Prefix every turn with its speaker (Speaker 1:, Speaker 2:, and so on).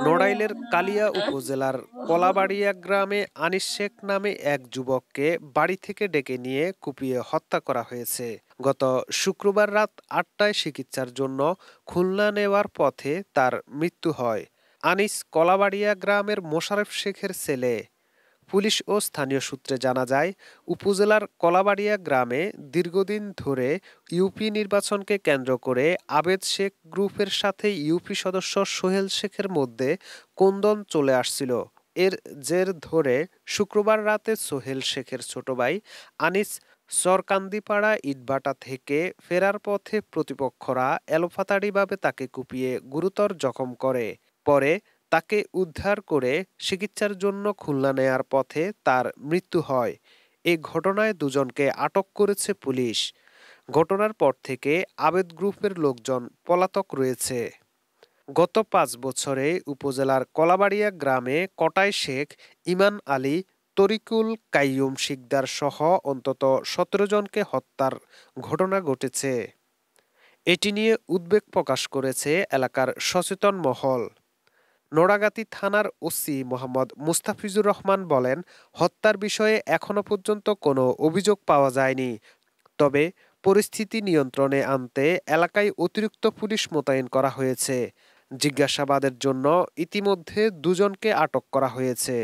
Speaker 1: নড়াইলের কালিয়া উপজেলার কলাবাড়িয়া গ্রামে আনিস শেখ নামে এক যুবককে বাড়ি থেকে ডেকে নিয়ে কুপিয়ে হত্যা করা হয়েছে। গত শুক্রবার রাত ৮টায় চিকিৎসার জন্য খুলনা নেওয়ার পথে তার মৃত্যু হয়। আনিস কলাবাড়িয়া গ্রামের মোশাররফ শেখের ছেলে। পুলিশ ও স্থানীয় সূত্রে জানা যায়, উপজেলার কলাবাড়িয়া গ্রামে দীর্ঘদিন ধরে ইউপি নির্বাচনকে কেন্দ্র করে আবেদ শেখ গ্রুপের সাথে ইউপি সদস্য সোহেল শেখের মধ্যে কোন্দল চলে আসছিল। এর জের ধরে শুক্রবার রাতে সোহেল শেখের ছোট ভাই আনিস চরকান্দিপাড়া ইটভাটা থেকে ফেরার পথে প্রতিপক্ষরা এলোপাতাড়িভাবে তাকে কুপিয়ে গুরুতর জখম করে। পরে তাকে উদ্ধার করে চিকিৎসার জন্য খুলনা নেয়ার পথে তার মৃত্যু হয়। এ ঘটনায় দুজনকে আটক করেছে পুলিশ। ঘটনার পর থেকে আবেদ গ্রুপের লোকজন পলাতক রয়েছে। গত ৫ বছরে উপজেলার কলাবাড়িয়া গ্রামে কটাই শেখ, ইমান আলী, তরিকুল কাইয়ুম শিকদার সহ অন্তত ১৭ জনকে হত্যার ঘটনা ঘটেছে। এটি নিয়ে উদ্বেগ প্রকাশ করেছে এলাকার সচেতন মহল। নোড়াগাতি থানার ওসি মোহাম্মদ মুস্তাফিজুর রহমান বলেন, হত্যার বিষয়ে এখনো পর্যন্ত কোনো অভিযোগ পাওয়া যায়নি। তবে পরিস্থিতি নিয়ন্ত্রণে আনতে এলাকায় অতিরিক্ত পুলিশ মোতায়েন করা হয়েছে। জিজ্ঞাসাবাদের জন্য ইতিমধ্যে দুজনকে আটক করা হয়েছে।